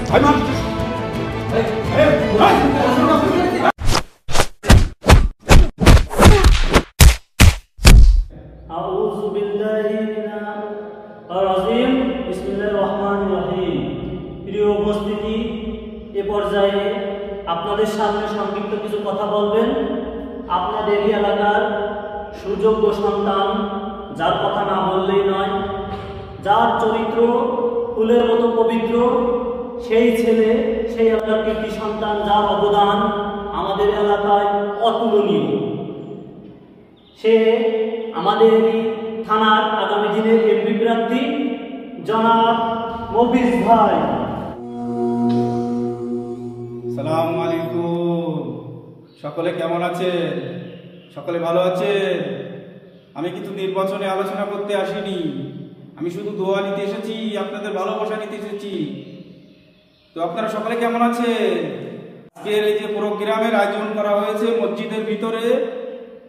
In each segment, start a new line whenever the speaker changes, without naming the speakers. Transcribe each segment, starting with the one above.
প্রিয় উপস্থিতি, এ পর্যায়ে আপনাদের সামনে সংক্ষিপ্ত কিছু কথা বলবেন আপনাদের এলাকার সুযোগ্য সন্তান, যার কথা না বললেই নয়, যার চরিত্র ফুলের মতো পবিত্র, সেই ছেলে, সেই এলাকার কৃতি সন্তান, যার অবদান আমাদের এলাকায় অতুলনীয়। সে আমাদের থানার আগামী দিনের এমপি প্রার্থী জনাব মফিজ ভাই।
আসসালামু আলাইকুম। সকলে কেমন আছে? সকলে ভালো আছে? আমি কিন্তু নির্বাচনে আলোচনা করতে আসিনি, আমি শুধু দোয়া নিতে এসেছি, আপনাদের ভালোবাসা নিতে এসেছি। তো আপনারা সকলে কেমন আছে? আজকের এই যে প্রোগ্রামের আয়োজন করা হয়েছে মসজিদের ভিতরে,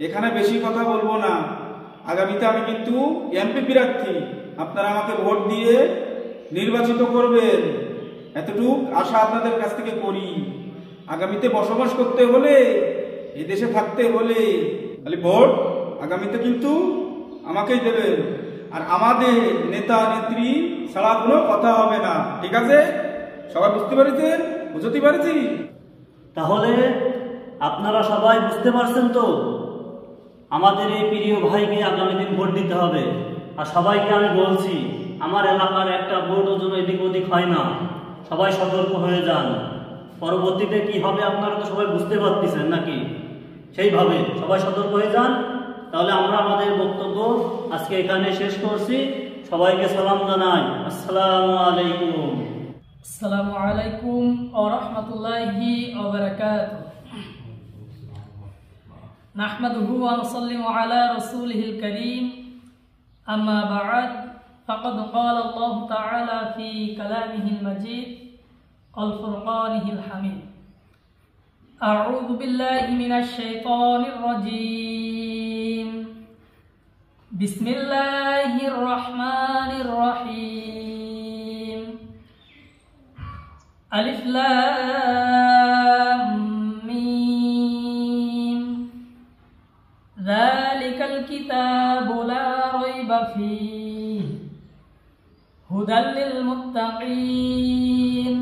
এখানে বেশি কথা বলবো না। আগামীতে আমি কিন্তু এমপি প্রার্থী, আপনারা আমাকে ভোট দিয়ে নির্বাচিত করবেন, এতটুক আশা আপনাদের কাছ থেকে করি। আগামীতে বসবাস করতে হলে, এই দেশে থাকতে হলে খালি ভোট আগামীতে কিন্তু আমাকেই দেবেন। আর আমাদের নেতা নেত্রী ছাড়া কোনো কথা হবে না, ঠিক আছে? সবাই বুঝতে পেরেছেন? বুঝতে পেরেছি?
তাহলে আপনারা সবাই বুঝতে পারছেন তো, আমাদের এই প্রিয় ভাইকে আগামী দিন ভোট দিতে হবে। আর সবাইকে আমি বলছি, আমার এলাকার একটা ভোটও যেন এদিক ওদিক হয় না, সবাই সতর্ক হয়ে যান। পরবর্তীতে কি হবে আপনারা তো সবাই বুঝতে পারতেছেন নাকি? সেইভাবে সবাই সতর্ক হয়ে যান। তাহলে আমরা আমাদের বক্তব্য আজকে এখানে শেষ করছি। সবাইকে সালাম জানাই, আসসালামু আলাইকুম।
আসসালামু আলাইকুম ওয়া রাহমাতুল্লাহি ওয়া বারাকাতুহু। নাহমাদুহু ওয়া নুসাল্লিমু আলা রাসূলিহিল কারীম, আম্মা বা'দ, ফাকাদ ক্বালা আল্লাহু তাআলা ফি কালামিহিল মাজিদ ওয়াল ফুরকানিহিল হামিদ। আউযু বিল্লাহি মিনাশ শাইতানির রাজীম। বিসমিল্লাহির রহমানির রহিম। আলিফ লাম মিম। যালিকাল কিতাবু লা রাইবা ফীহি হুদাল লিল মুত্তাকিন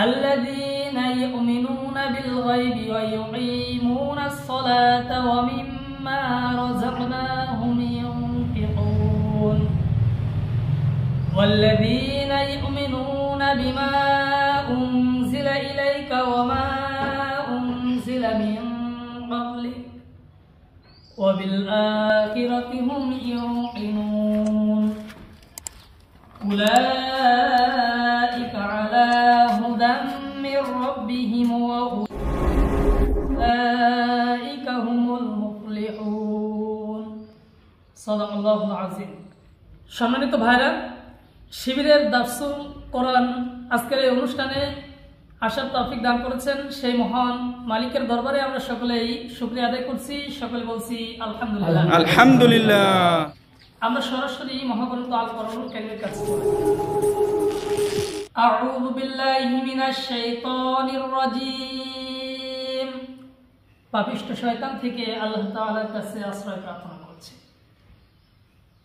আল্লাযীনা ইউমিনুনা বিল গায়বি ওয়া ইউকিমুনাস সালাতা ওয়া মিম্মা রাযাকনাহুম ইউনফিকুন ওয়াল্লাযীনা ইউমিনুনা বিমা উনজিলা ইলাইকা ওয়া মা উনজিলা মিন ক্বাবলিক ওয়া বিল আখিরাতি হুম ইউকিনুন উলাইকা আলা হুদাম মির রাব্বিহিম ওয়া উলাইকা হুমুল মুফলিহুন। সাদাকাল্লাহুল আযীম। সম্মানিত ভাইরা, শিবিরের দারসুল কোরআন আজকের এই অনুষ্ঠানে আসার তৌফিক দান করেছেন সেই মহান মালিকের দরবারে আমরা সকলেই শুকরিয়া আদায় করছি। সকলে বলছি আলহামদুলিল্লাহ।
আলহামদুলিল্লাহ।
আমরা সরাসরি মহাগ্রন্থ আল কোরআনুল কারীমের কাছে আউযু বিল্লাহি মিনাশ শাইতানির রাজীম। পাপিষ্ঠ শয়তান থেকে আল্লাহ তাআলার কাছে আশ্রয় প্রার্থনা করছি।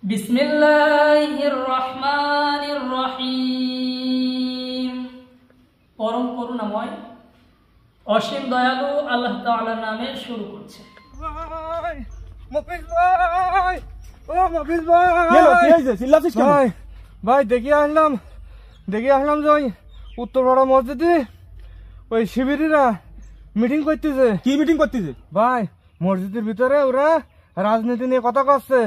বিসমিল্লাহির রহমানির রহিম। পরম করুণাময় অসীম দয়ালু আল্লাহ তাআলার নামে শুরু করছে।
ভাই মফিজ ভাই, ও মফিজ ভাই,
কি হইছে? চিল্লাছিস কেন?
ভাই দেখি আসলাম যে ওই উত্তরপাড়া মসজিদে ওই শিবিরেরা মিটিং করতেছে।
কি মিটিং করতেছে?
ভাই মসজিদের ভিতরে ওরা রাজনীতি নিয়ে কথা করছে,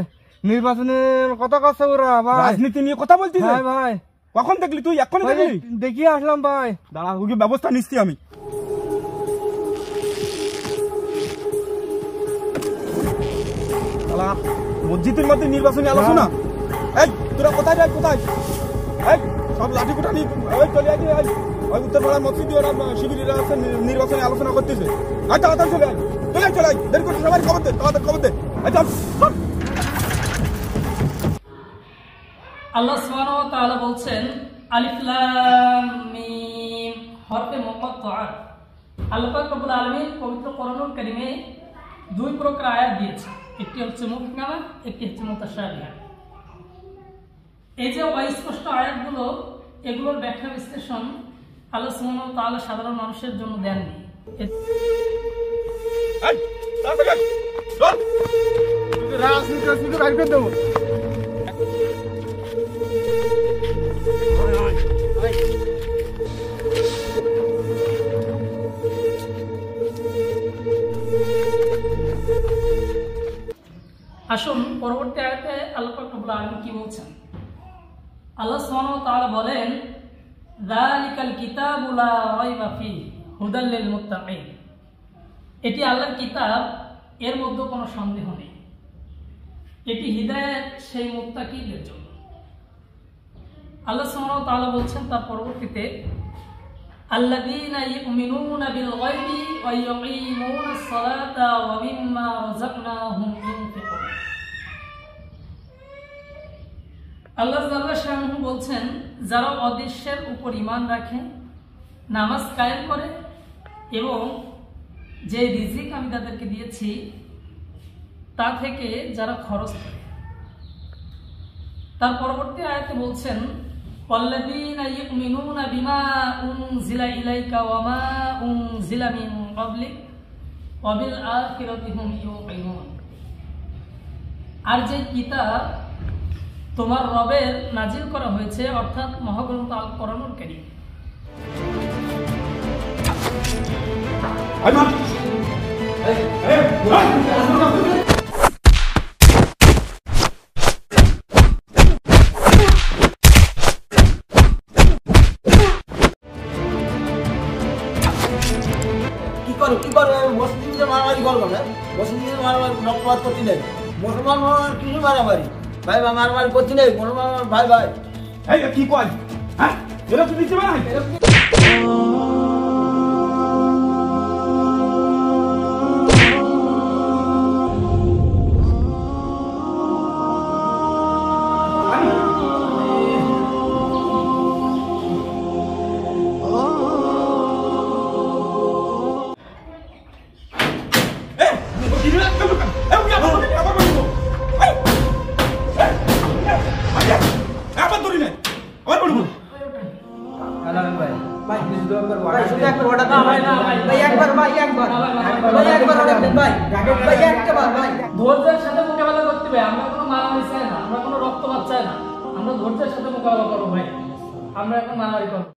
নির্বাচনের কথা করছে ওরা। ভাই
রাজনীতি নিয়ে কথা বলতেছে?
হ্যাঁ ভাই।
কখন দেখলি তুই? এখনই দেখলি?
দেখি আসলাম ভাই।
দাঁড়া, ওকে ব্যবস্থা নিচ্ছি আমি। মসজিদের মধ্যে নির্বাচনী আলোচনা? এই তোরা কোথায় যাই? কোথায়? এই সব লাঠি কুটা নিয়ে ওই চলে আসি। ওই উত্তরপাড়ার মসজিদে ওরা শিবিরেরা আছে, নির্বাচনী আলোচনা করতেছে। আচ্ছা তাড়াতাড়ি চলে আয়, চলে আয়, দেরি করতে সবাই খবর দে, তাড়াতাড়ি খবর দে। আচ্ছা
আল্লাহ সুবহানাহু ওয়া তাআলা বলছেন, আলিফ লাম মিম হরফে মুকাত্তাআত। আল্লাহ পাক রব্বুল আলামিন পবিত্র কোরআনুল কারীমে দুই প্রকার আয়াত দিয়েছে, একটি হচ্ছে মুহকামা, একটি হচ্ছে মুতাশাবিহা। এই যে অস্পষ্ট আয়াতগুলো, এগুলোর ব্যাখ্যা বিশ্লেষণ আল্লাহ সুবহানাহু ওয়া তাআলা সাধারণ মানুষের জন্য দেননি।
রাজনীতি বাইর করে দেবো।
আসুন পরবর্তী আয়াতে আল্লাহ পাক রব্বুল আলামিন কি বলছেন। আল্লাহ সুবহানাহু ওয়া তাআলা বলেন, যালিকাল কিতাবু লা রাইবা ফীহি হুদাল লিল মুত্তাকিন। এটি আল্লাহর কিতাব, এর মধ্যে কোনো সন্দেহ নেই, এটি হিদায়াত সেই মুত্তাকিদের জন্য। আল্লাহ সুবহানাহু ওয়া তাআলা বলছেন তার পরবর্তীতে, আল্লাযীনা ইউমিনুনা বিল গায়বি ওয়া ইউকিমুনাস সালাতা ওয়া মিম্মা রাযাকনাহুম ইউনফিকুন। আল্লাহ জাল্লা শাআনুহু বলছেন, যারা অদৃশ্যের উপর ঈমান রাখে, নামাজ কায়েম করে এবং যে রিজিক আমি তাদেরকে দিয়েছি তা থেকে যারা খরচ করে। তার পরবর্তী আয়াতে বলছেন, ওয়াল্লাযীনা ইউমিনুনা বিমা উনজিলা ইলাইকা ওয়া মা উনজিলা মিন ক্বাবলিক ওয়া বিল আখিরাতি হুম ইউকিনুন। আর যে কিতাব তোমার রবের নাজিল করা হয়েছে, অর্থাৎ মহাগ্রন্থ আল কোরআনুল কারীম।
কি করো মসজিদে মারামারি করবো না, মসজিদে মারামারি রক্তপাত করতে নেই, মুসলমান কিছু মারামারি ভাই মারামারি করতে নেই, মুসলমান ভাই ভাই
কি কয়? হ্যাঁ এরকম দিচ্ছে ভাই।
ধৈর্যের সাথে মোকাবেলা করতে হবে, আমরা কোনো মারামারি চাই না, আমরা কোনো রক্তপাত চাই না, আমরা ধৈর্যের সাথে মোকাবেলা করবো ভাই, আমরা এখন মারামারি করবো।